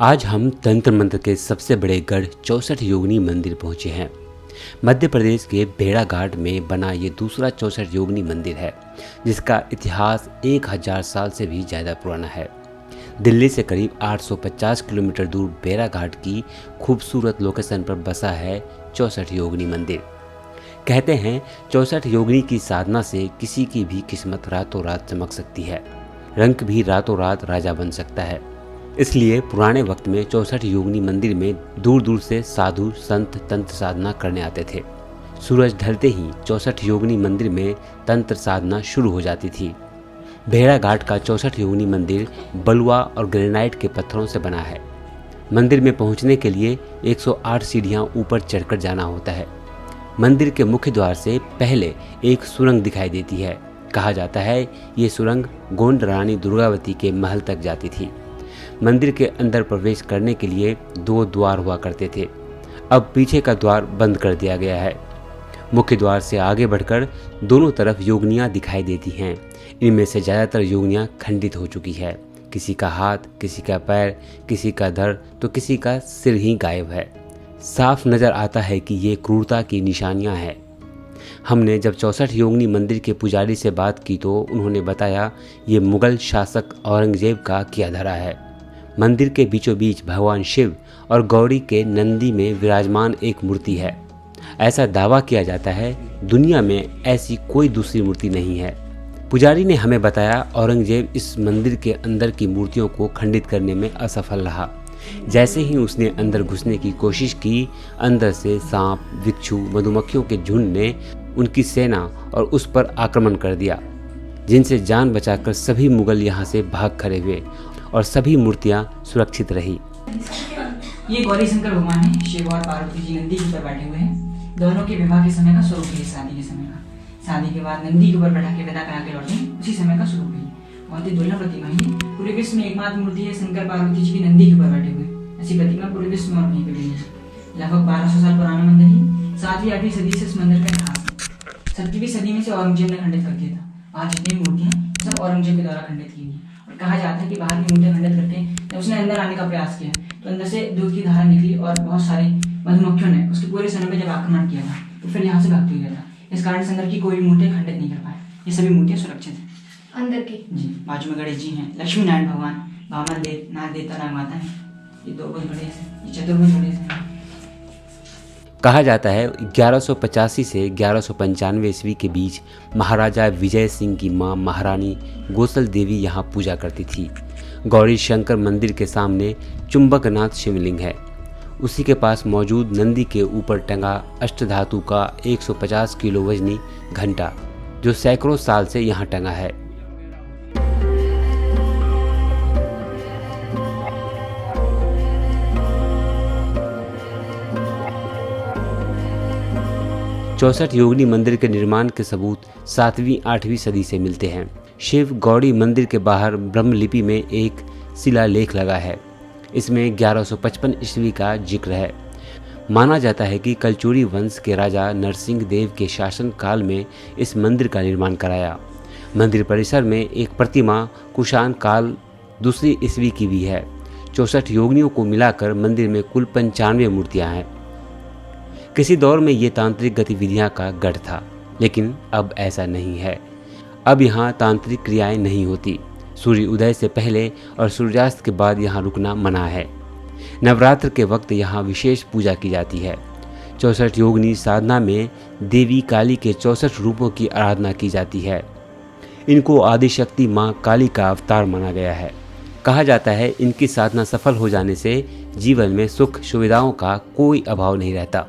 आज हम तंत्र मंत्र के सबसे बड़े गढ़ 64 योगिनी मंदिर पहुंचे हैं। मध्य प्रदेश के भेड़ा घाट में बना ये दूसरा 64 योगिनी मंदिर है, जिसका इतिहास 1000 साल से भी ज़्यादा पुराना है। दिल्ली से करीब 850 किलोमीटर दूर भेड़ा घाट की खूबसूरत लोकेशन पर बसा है 64 योगिनी मंदिर। कहते हैं 64 योगिनी की साधना से किसी की भी किस्मत रातों रात चमक सकती है, रंग भी रातों रात राजा बन सकता है। इसलिए पुराने वक्त में 64 योगिनी मंदिर में दूर दूर से साधु संत तंत्र साधना करने आते थे। सूरज ढलते ही 64 योगिनी मंदिर में तंत्र साधना शुरू हो जाती थी। भेड़ा घाट का 64 योगिनी मंदिर बलुआ और ग्रेनाइट के पत्थरों से बना है। मंदिर में पहुंचने के लिए 108 सीढ़ियां ऊपर चढ़कर जाना होता है। मंदिर के मुख्य द्वार से पहले एक सुरंग दिखाई देती है। कहा जाता है ये सुरंग गोंड रानी दुर्गावती के महल तक जाती थी। मंदिर के अंदर प्रवेश करने के लिए 2 द्वार हुआ करते थे, अब पीछे का द्वार बंद कर दिया गया है। मुख्य द्वार से आगे बढ़कर दोनों तरफ योगिनियाँ दिखाई देती हैं। इनमें से ज़्यादातर योगिनियाँ खंडित हो चुकी है। किसी का हाथ, किसी का पैर, किसी का धड़ तो किसी का सिर ही गायब है। साफ नज़र आता है कि ये क्रूरता की निशानियाँ हैं। हमने जब 64 योगिनी मंदिर के पुजारी से बात की तो उन्होंने बताया ये मुगल शासक औरंगजेब का किया धरा है। मंदिर के बीचों बीच भगवान शिव और गौरी के नंदी में विराजमान एक मूर्ति है। ऐसा दावा किया जाता है दुनिया में ऐसी कोई दूसरी मूर्ति नहीं है। पुजारी ने हमें बताया औरंगजेब इस मंदिर के अंदर की मूर्तियों को खंडित करने में असफल रहा। जैसे ही उसने अंदर घुसने की कोशिश की, अंदर से सांप, बिच्छू, मधुमक्खियों के झुंड ने उनकी सेना और उस पर आक्रमण कर दिया, जिनसे जान बचाकर सभी मुगल यहाँ से भाग खड़े हुए और सभी मूर्तियाँ सुरक्षित रही। ये गौरी शंकर भगवान है। शिव और पार्वती जी नंदी के ऊपर बैठे हुए हैं। दोनों के विवाह के समय का स्वरूप है, शादी के समय का। शादी के बाद नंदी के ऊपर बैठा के विदा करा के लौटे, उसी समय का स्वरूप है। बहुत ही दुर्लभ प्रतिमा है। पूरे विश्व में एकमात्र मूर्ति है शंकर पार्वती जी की नंदी के ऊपर बैठे हुए। ऐसी प्रतिमा पूरे विश्व में और कहीं पे भी नहीं। लगभग 1200 साल पुराना मंदिर है। 7वीं 8वीं सदी से इस मंदिर का इतिहास है। 7वीं सदी में से औरंगजेब ने खंडित कर दिया था। आज जितनी मूर्तियां सब औरंगजेब के द्वारा खंडित की गई। और कहा जाता है कि बाहर की मूर्तियां खंडित करके जब उसने अंदर आने का प्रयास किया तो अंदर से दूध की धारा निकली और बहुत सारे मधुमक्खियों ने उसके पूरे सैन्य पे जब आक्रमण किया था तो फिर यहाँ से भागते हुए गया था। इस कारण से अंदर की कोई मूर्तियां खंडित नहीं कर पाए। ये सभी मूर्तियां सुरक्षित है अंदर की। जी, बाजू में गणेश जी हैं, लक्ष्मी नारायण भगवान, वामन देव, नाग देवता, नाग माता है। ये 2 बहुत बड़े हैं, ये चतुर्भुज गणेश हैं। कहा जाता है 1185 से 1195 ईस्वी के बीच महाराजा विजय सिंह की मां महारानी गोसल देवी यहाँ पूजा करती थी। गौरी शंकर मंदिर के सामने चुंबकनाथ शिवलिंग है। उसी के पास मौजूद नंदी के ऊपर टंगा अष्टधातु का 150 किलो वजनी घंटा, जो सैकड़ों साल से यहाँ टंगा है। चौसठ योगिनी मंदिर के निर्माण के सबूत 7वीं 8वीं सदी से मिलते हैं। शिव गौड़ी मंदिर के बाहर ब्रह्मलिपि में एक शिलालेख लगा है। इसमें 1155 ईस्वी का जिक्र है। माना जाता है कि कलचुरी वंश के राजा नरसिंह देव के शासन काल में इस मंदिर का निर्माण कराया। मंदिर परिसर में एक प्रतिमा कुषाण काल 2री ईस्वी की भी है। 64 योगिनियों को मिलाकर मंदिर में कुल 95 मूर्तियाँ हैं। किसी दौर में ये तांत्रिक गतिविधियां का गढ़ था, लेकिन अब ऐसा नहीं है। अब यहाँ तांत्रिक क्रियाएं नहीं होती। सूर्य उदय से पहले और सूर्यास्त के बाद यहाँ रुकना मना है। नवरात्र के वक्त यहाँ विशेष पूजा की जाती है। 64 योगिनी साधना में देवी काली के 64 रूपों की आराधना की जाती है। इनको आदिशक्ति माँ काली का अवतार माना गया है। कहा जाता है इनकी साधना सफल हो जाने से जीवन में सुख सुविधाओं का कोई अभाव नहीं रहता।